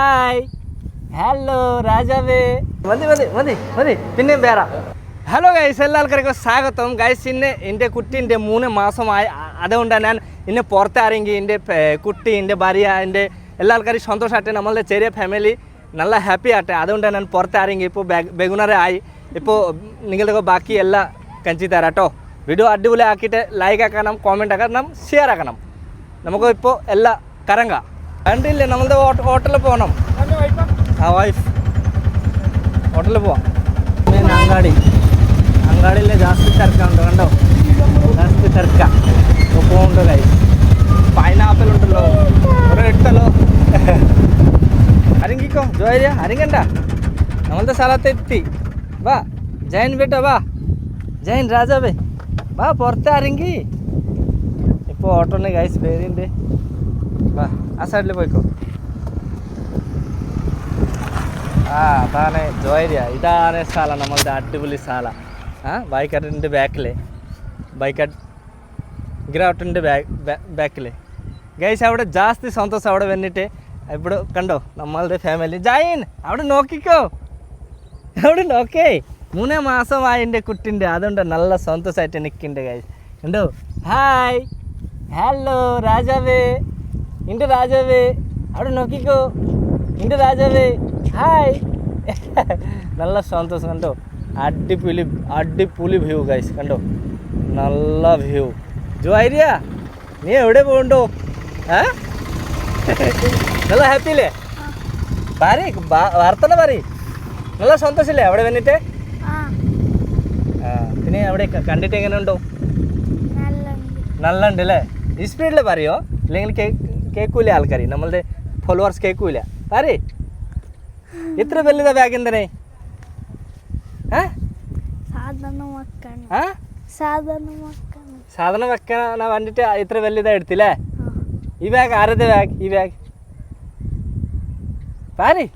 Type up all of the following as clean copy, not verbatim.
Hi hello രാജാവേ മതി മതി മതി മതി പിന്നെയും വേറെ. ഹലോ ഗൈസ്, എല്ലാ ആൾക്കാർക്കും സ്വാഗതം. ഗൈസ്, ഇന്ന് എൻ്റെ കുട്ടീൻ്റെ 3 മാസമായി. അതുകൊണ്ടാണ് ഞാൻ ഇന്ന് പുറത്തിറങ്ങി. എൻ്റെ കുട്ടി, എൻ്റെ ഭാര്യ, എൻ്റെ എല്ലാ ആൾക്കാരും സന്തോഷമാട്ടെ. നമ്മളുടെ ചെറിയ ഫാമിലി നല്ല ഹാപ്പി ആട്ടെ. അതുകൊണ്ടാണ് ഞാൻ പുറത്തിറങ്ങി. ഇപ്പോൾ ബെഗുനറെ ആയി. ഇപ്പോൾ നിങ്ങളുടെ ബാക്കി എല്ലാം കഞ്ചി തരാം കേട്ടോ. വീഡിയോ അടിപൊളി ആക്കിയിട്ട് ലൈക്ക് ആക്കണം, കോമെൻ്റ് ആക്കണം, ഷെയർ ആക്കണം. നമുക്ക് ഇപ്പോൾ എല്ലാം കറങ്ങാം. കണ്ടില്ലേ, നമ്മളുടെ ഹോട്ടലിൽ പോകണം. ആ വൈഫ് ഹോട്ടലിൽ പോവാം. അങ്ങാടിയിലെ ജാസ്തി തിരക്കുണ്ട്, കണ്ടോ? ജാസ്തി തിരക്ക പോകുന്നുണ്ട്. കൈ പൈനാപ്പിൾ ഉണ്ടല്ലോ, ഒരു ഇട്ടല്ലോ. അരങ്ങിക്കോ ജോയ, അരങ്ങണ്ട. നമ്മളുടെ സ്ഥലത്തെത്തി. വാ ജയൻ ബേട്ട, വാ ജയൻ രാജാവേ, വാ പുറത്ത് അരങ്ങി. ഇപ്പോൾ ഓട്ടോണ്ട് ഗൈസ് പേരുണ്ട്. വാ ആ സൈഡിൽ പോയിക്കോ. അതാണ് ജോയരിയ. ഇതാണ് സ്ഥലം, നമ്മളുടെ അടിപൊളി സ്ഥലം. ബൈക്കാട്ടിൻ്റെ ബാക്കില്, ബൈക്കാട്ട് ഗ്രൗട്ടിൻ്റെ ബാക്കിൽ ഗൈസ്. അവിടെ ജാസ്തി സന്തോഷം അവിടെ വന്നിട്ട്. ഇവിടെ കണ്ടോ നമ്മളുടെ ഫാമിലി. ജയൻ അവിടെ നോക്കിക്കോ, അവിടെ നോക്കേ. 3 മാസമായി എൻ്റെ കുട്ടിൻ്റെ. അതുകൊണ്ട് നല്ല സന്തോഷമായിട്ട് നിൽക്കുന്നുണ്ട് ഗൈസ്. കണ്ടോ? ഹായ് ഹലോ രാജാവേ, എൻ്റെ രാജാവേ അവിടെ നോക്കിക്കോ, എൻ്റെ രാജാവേ ഹായ്. നല്ല സന്തോഷം. കണ്ടോ? അടിപൊളി വ്യൂ ഗൈസ്. കണ്ടോ? നല്ല വ്യൂ. ജോയരിയ, നീ എവിടെ പോകണ്ടോ? നല്ല ഹാപ്പി അല്ലേ? പാരി വാർത്തല പാരി. നല്ല സന്തോഷമില്ലേ അവിടെ വന്നിട്ട്? പിന്നെ അവിടെ കണ്ടിട്ട് എങ്ങനെ ഉണ്ടോ? നല്ല ഉണ്ട് അല്ലേ? ഈ സ്പീഡിൽ പറയോ, ഇല്ലെങ്കിൽ കേൾക്കൂല ആൾക്കാർ, നമ്മളുടെ ഫോളോവേഴ്സ് കേൾക്കൂല. പാരി ഇത്ര വലുതാ ബാഗ് എന്തിനെ? സാധനം വെക്കാൻ വേണ്ടിട്ട് ഇത്ര വലുതാ എടുത്തില്ലേ? ഈ ബാഗ് ആരത്തെ ബാഗ്? ഈ ബാഗ് പാരി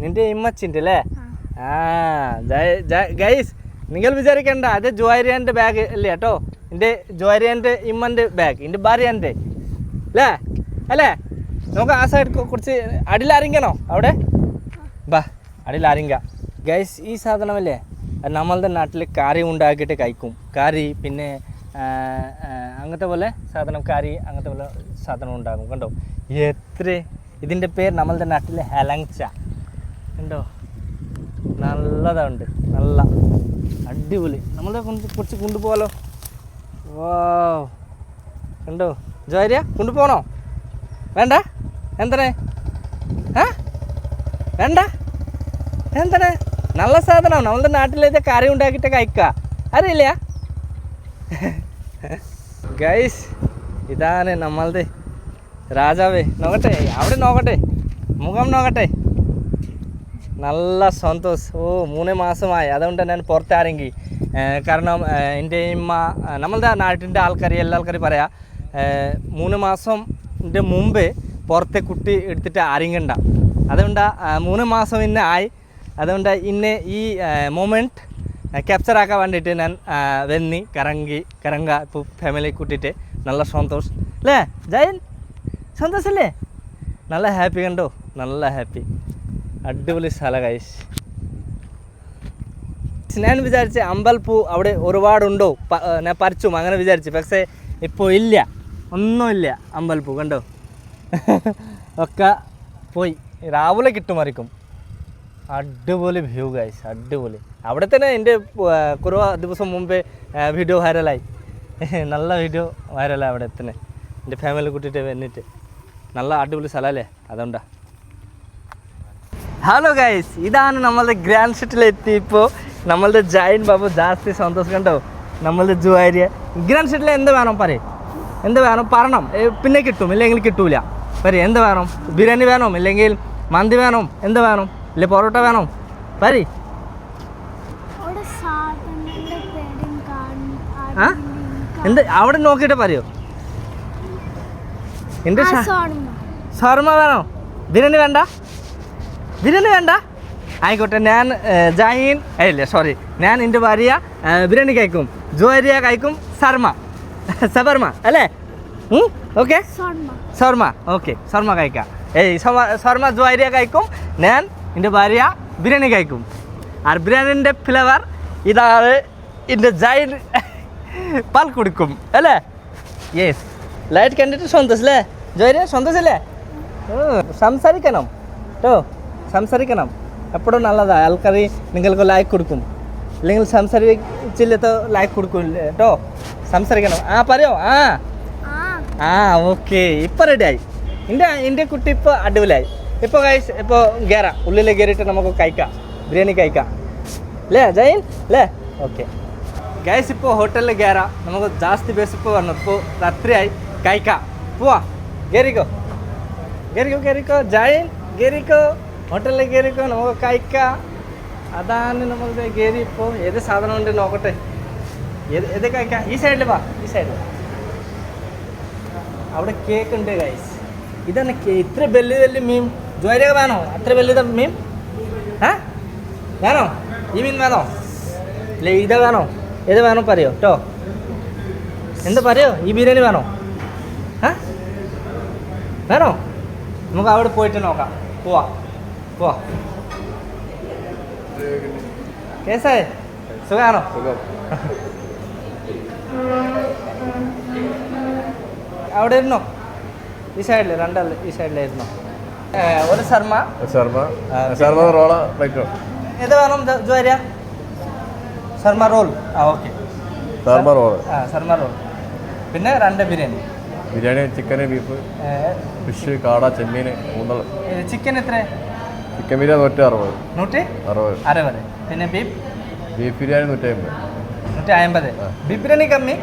നിന്റെ ഇമ്മച്ചിൻ്റെ അല്ലേ? ഗൈസ്, നിങ്ങൾ വിചാരിക്കണ്ട അത് ജോയരിയാൻ്റെ ബാഗ് അല്ലേ കേട്ടോ. എൻ്റെ ജോയരിയാൻ്റെ ഇമ്മൻ്റെ ബാഗ്, എൻ്റെ ഭാര്യൻ്റെ അല്ലേ? അല്ലേ? നമുക്ക് ആ സൈഡ് കുറച്ച് അടിയിലറിങ്ങണോ? അവിടെ ബാ, അടിയിലറിങ്ക ഗൈസ്. ഈ സാധനമല്ലേ നമ്മളുടെ നാട്ടിൽ കറി ഉണ്ടാക്കിയിട്ട് കഴിക്കും. കറി പിന്നെ അങ്ങനത്തെ പോലെ സാധനം, കറി അങ്ങനത്തെ പോലെ സാധനം ഉണ്ടാകും. കണ്ടോ എത്ര? ഇതിൻ്റെ പേര് നമ്മളുടെ നാട്ടിൽ ഹെലങ്ച. കണ്ടോ? നല്ലതുണ്ട്, നല്ല അടിപൊളി. നമ്മളെ കുറച്ച് കൊണ്ടുപോകാലോ. വാ കണ്ടോ ജോയരിയ, കൊണ്ടുപോകണോ? വേണ്ട എന്തിനെ? വേണ്ട എന്തിനെ? നല്ല സാധനം നമ്മളുടെ നാട്ടിലേക്ക് കറി ഉണ്ടാക്കിയിട്ട് കഴിക്കുക. അറിയില്ല ഗൈസ്? ഇതാണ് നമ്മളുടെ രാജാവേ. നോക്കട്ടെ, അവിടെ നോക്കട്ടെ, മുഖം നോക്കട്ടെ. നല്ല സന്തോഷം. 3 മാസമായി. അതുകൊണ്ട് ഞാൻ പുറത്തിറങ്ങി. കാരണം എൻ്റെ ഉമ്മ, നമ്മളുടെ നാട്ടിൻ്റെ ആൾക്കാർ, എല്ലാ ആൾക്കാരും പറയാം 3 മാസത്തിൻ്റെ മുമ്പ് പുറത്തെ കുട്ടി എടുത്തിട്ട് അരങ്ങണ്ട. അതുകൊണ്ട് 3 മാസം ഇന്ന് ആയി. അതുകൊണ്ട് ഇന്ന് ഈ മൊമെൻറ്റ് ക്യാപ്ചർ ആക്കാൻ വേണ്ടിയിട്ട് ഞാൻ വന്നി കറങ്ങ ഇപ്പോൾ ഫാമിലി കൂട്ടിയിട്ട്. നല്ല സന്തോഷം അല്ലേ ജയൻ? സന്തോഷമല്ലേ? നല്ല ഹാപ്പി. കണ്ടോ? നല്ല ഹാപ്പി. അടിപൊളി സ്ഥലം ഗൈസ്. ഞാൻ വിചാരിച്ച് അമ്പൽപ്പൂ അവിടെ ഒരുപാടുണ്ടോ, ഞാൻ പറിച്ചു അങ്ങനെ വിചാരിച്ചു. പക്ഷേ ഇപ്പോൾ ഇല്ല, ഒന്നുമില്ല അമ്പൽപ്പൂ. കണ്ടോ? ഒക്കെ പോയി. രാവിലെ കിട്ടുമായിരിക്കും. അടിപൊളി വ്യൂ ഗൈസ്, അടിപൊളി. അവിടെ തന്നെ എൻ്റെ കുറേ ദിവസം മുമ്പേ വീഡിയോ വൈറലായി. നല്ല വീഡിയോ വൈറലായി അവിടെ തന്നെ. എൻ്റെ ഫാമിലി കൂട്ടിയിട്ട് വന്നിട്ട്. നല്ല അടിപൊളി സ്ഥലമല്ലേ? അതുകൊണ്ടാണ്. ഹലോ ഗൈസ്, ഇതാണ് നമ്മളുടെ ഗ്രാൻഡ് സിറ്റിയിലെത്തി. ഇപ്പോൾ നമ്മളുടെ ജയൻ ബാബു ജാസ്തി സന്തോഷം. കണ്ടോ? നമ്മളുടെ ജോയരിയ. ഗ്രാൻഡ് സിറ്റിയിൽ എന്ത് വേണം പറയും? എന്ത് വേണം പറയണം, പിന്നെ കിട്ടും, ഇല്ലെങ്കിൽ കിട്ടൂല. പറയും എന്ത് വേണം? ബിരിയാണി വേണം, ഇല്ലെങ്കിൽ മന്തി വേണം, എന്ത് വേണം, ഇല്ലെങ്കിൽ പൊറോട്ട വേണം? പരി എന്ത് അവിടെ നോക്കിയിട്ട് പറയോ? എൻ്റെ ഷവർമ വേണോ? ബിരിയാണി വേണ്ട? ബിരിയാണി വേണ്ട? ആയിക്കോട്ടെ. ഞാൻ ജാഹിൻ അല്ലേ, സോറി, ഞാൻ എൻ്റെ ഭാര്യ ബിരിയാണി കഴിക്കും, ജോയരിയ കഴിക്കും ഷവർമ അല്ലേ? ഓക്കെ ഷവർമ. ഓക്കെ ഷവർമ കഴിക്കാം. এই শর্মা জোয়াইরিয়া കഴിക്കും ഞാൻ എൻ്റെ ഭാര്യ ബിരിയാണി കഴിക്കും আর ബിരിയാണിൻ്റെ ഫ്ലേവർ ഇതാണ് എൻ്റെ ജൈൻ പാൽ കുടിക്കും അല്ലേ യെസ് ലൈറ്റ് കണ്ടിട്ട് സന്തോഷം അല്ലേ ജോയിരെ സന്തോഷല്ലേ സംസാരിക്കണം കേട്ടോ സംസാരിക്കണം എപ്പോഴും നല്ലതാണ് ആൾക്കാർ നിങ്ങൾക്ക് ലൈക്ക് കൊടുക്കും അല്ലെങ്കിൽ സംസാരിച്ചില്ലത്തോ ലൈക്ക് കൊടുക്കില്ല കേട്ടോ സംസാരിക്കണം പറയോ ഓക്കെ ഇപ്പോൾ റെഡിയായി എൻ്റെ കുട്ടി ഇപ്പോൾ അടിപൊളിയായി ഇപ്പോൾ ഗൈസ് ഇപ്പോൾ കയറാം ഉള്ളിൽ കയറിയിട്ട് നമുക്ക് കഴിക്കാം ബിരിയാണി കഴിക്കാം അല്ലേ ജൈൻ അല്ലേ ഓക്കെ ഗൈസ് ഇപ്പോൾ ഹോട്ടലിൽ കയറാം നമുക്ക് ജാസ്തി വിശപ്പ് വന്നു ഇപ്പോൾ രാത്രിയായി കഴിക്കാം പോവാ കയറിക്കോ ജൈൻ കയറിക്കോ ഹോട്ടലിൽ കയറിക്കോ നമുക്ക് കഴിക്കാം അതാണ് നമ്മൾ കയറി ഇപ്പോൾ ഏത് സാധനം ഉണ്ട് നോക്കട്ടെ ഏത് കഴിക്കാം ഈ സൈഡിൽ വാ ഈ സൈഡിൽ അവിടെ കേക്ക് ഉണ്ട് ഗൈസ് ഇതാണ് ഇത്ര വലിയ മീൻ ജോയിരൊക്കെ വേണോ അത്ര വലിയ മീൻ വേണോ ഈ മീൻ വേണോ അല്ലേ ഇത് വേണോ ഏത് വേണോ പറയോ കേട്ടോ എന്താ പറയോ ഈ ബിരിയാണി വേണോ വേണോ നമുക്ക് അവിടെ പോയിട്ട് നോക്കാം പോവാ കേസായി സുഖാണോ അവിടെ ഇരുന്നോ ഈ സൈഡിൽ രണ്ടാൾ ഈ സൈഡിലായിരുന്നോ ഒരു ശർമ്മ റോള് പ്ലേറ്റോ ഏത് വേണം ജോര്യ shawarma roll okay shawarma roll പിന്നെ 2 ബിരിയാണി ചിക്കന് ബീഫ് ഫിഷ് കാട ചെമ്മീൻ മൂന്നള് ചിക്കൻ എത്ര ചിക്കൻ ബിരിയാണി 160 പിന്നെ ബീഫ് ബിരിയാണി 150 ബീഫ് ബിരിയാണി കമ്മി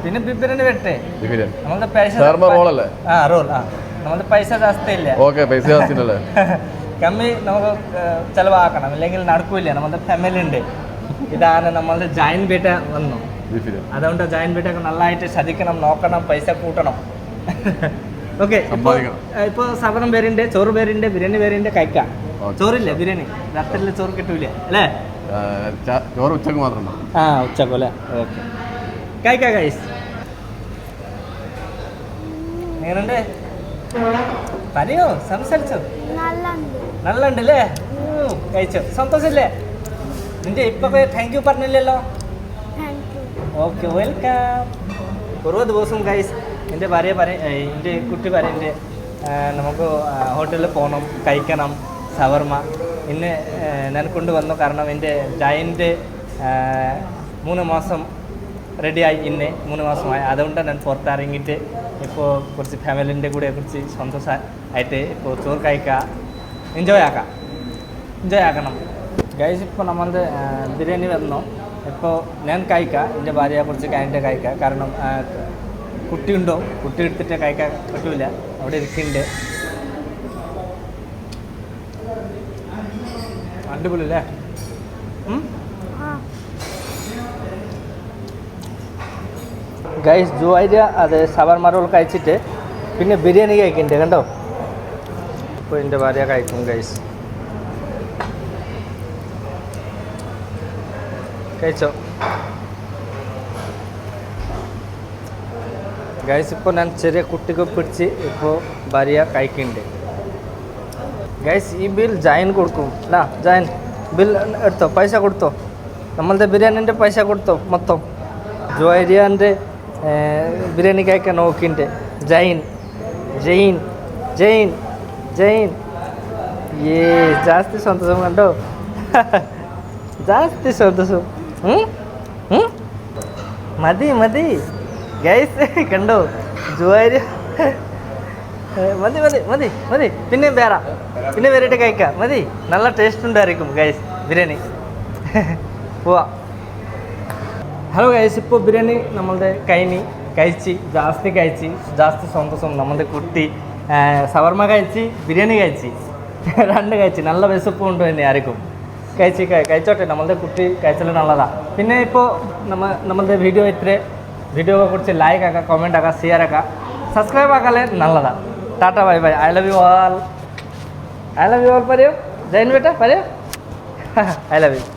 പിന്നെ ബീഫ് ബിരിയാണി വെട്ടേ നമ്മുടെ പൈസ റോളല്ലേ റോൾ നമ്മുടെ പൈസ ജാസ്തി ഇല്ല പൈസ ജാസ്തി കമ്മി നമുക്ക് ചിലവാക്കണം അല്ലെങ്കിൽ നടക്കൂല നമ്മുടെ ഫാമിലി ഉണ്ട് ഇതാണ് നമ്മളുടെ ജൈൻ ബേട്ട വന്നു അതുകൊണ്ട് ജൈൻ ബേട്ടൊക്കെ നല്ലതായിട്ട് ശ്രദ്ധിക്കണം നോക്കണം പൈസ കൂട്ടണം ഓക്കെ ഇപ്പോൾ സാധനം പേരുണ്ട് ചോറ് പേരുണ്ട് ബിരിയാണി പേരുണ്ട് കഴിക്കാം ചോറില്ലേ ബിരിയാണി രാത്രിയിൽ ചോറ് കിട്ടൂല അല്ലേ ചോറ് ഉച്ചക്ക് മാത്രം ഉച്ചക്കും അല്ലേ ഓക്കെ കഴിക്കാം ഗൈസ് എങ്ങനെയുണ്ട് പറയോ സംസാരിച്ചോ നല്ലുണ്ട് അല്ലേ കഴിച്ചോ സന്തോഷല്ലേ നിന്റെ ഇപ്പൊ താങ്ക് യു പറഞ്ഞില്ലല്ലോ ഓക്കെ വെൽക്കം ഓരോ ദിവസവും ഗൈസ് എൻ്റെ ഭാര്യ എൻ്റെ കുട്ടി പറയുന്നുണ്ട് നമുക്ക് ഹോട്ടലിൽ പോകണം കഴിക്കണം ഷവർമ ഇന്ന് ഞാൻ കൊണ്ടുവന്നു കാരണം എൻ്റെ ജയൻ്റെ 3 മാസം റെഡിയായി ഇന്ന് 3 മാസമായി അതുകൊണ്ട് ഞാൻ പുറത്തിറങ്ങിയിട്ട് ഇപ്പോൾ കുറച്ച് ഫാമിലിൻ്റെ കൂടെ കുറച്ച് സന്തോഷമായിട്ട് ഇപ്പോൾ ചോറ് കഴിക്കുക എൻജോയ് ആക്കണം ഗൈസ് ഇപ്പോൾ നമ്മളുടെ ബിരിയാണി വന്നു ഇപ്പോൾ ഞാൻ കഴിക്കാം എൻ്റെ ഭാര്യയെ കുറിച്ച് കഴിഞ്ഞിട്ട് കഴിക്കാം കാരണം കുട്ടിയുണ്ടോ കുട്ടി എടുത്തിട്ട് കഴിക്കാൻ പറ്റൂല അവിടെ ഇരിക്കുന്നുണ്ട് അടിപൊളി അല്ലേ ഗൈസ് ജോയിര അത് ഷവർമ റോൾ കഴിച്ചിട്ട് പിന്നെ ബിരിയാണി കഴിക്കുന്നുണ്ട് കണ്ടോ ഇപ്പോൾ എൻ്റെ ഭാര്യ കഴിക്കും ഗൈസ് കഴിച്ചോ ഗൈസ് ഇപ്പോൾ ഞാൻ ചെറിയ കുട്ടിക്ക് പിടിച്ച് ഇപ്പോൾ ഭാര്യ കഴിക്കുന്നുണ്ട് ഗൈസ് ഈ ബിൽ ജൈൻ കൊടുക്കും അല്ല ജൈൻ ബിൽ എടുത്തോ പൈസ കൊടുത്തോ നമ്മളുടെ ബിരിയാണിൻ്റെ പൈസ കൊടുത്തോ മൊത്തം ജോയിരിയാൻ്റെ ബിരിയാണി കഴിക്കാൻ നോക്കിയിട്ട് ജൈൻ ഏ ജാസ്തി സന്തോഷം കണ്ടോ ജാസ്തി സന്തോഷം മതി ഗൈസ് കണ്ടോ ജോയിരി മതി പിന്നെ വേറിട്ട് കഴിക്കാം മതി നല്ല ടേസ്റ്റ് ഉണ്ടായിരിക്കും ഗൈസ് ബിരിയാണി പോവാ ഹലോ ഗൈസ് ഇപ്പോൾ ബിരിയാണി നമ്മളുടെ കഴിച്ച് ജാസ്തി സന്തോഷം നമ്മളുടെ കുട്ടി ഷവർമ കഴിച്ച് ബിരിയാണി കഴിച്ച് 2 കഴിച്ച് നല്ല വിശപ്പുണ്ട് തന്നെ ആർക്കും കഴിച്ചോട്ടെ നമ്മളുടെ കുട്ടി കഴിച്ചാൽ നല്ലതാണ് പിന്നെ ഇപ്പോൾ നമ്മളുടെ വീഡിയോയെ കുറിച്ച് ലൈക്ക് ആക്കുക കമൻറ്റ് ആക്കുക ഷെയർ ആക്കുക സബ്സ്ക്രൈബ് ആക്കാല്ലേ നല്ലതാണ് Tata bye bye I love you all പറയൂ ജൈൻ ബേട്ട പറയൂ ഐ ലവ് യു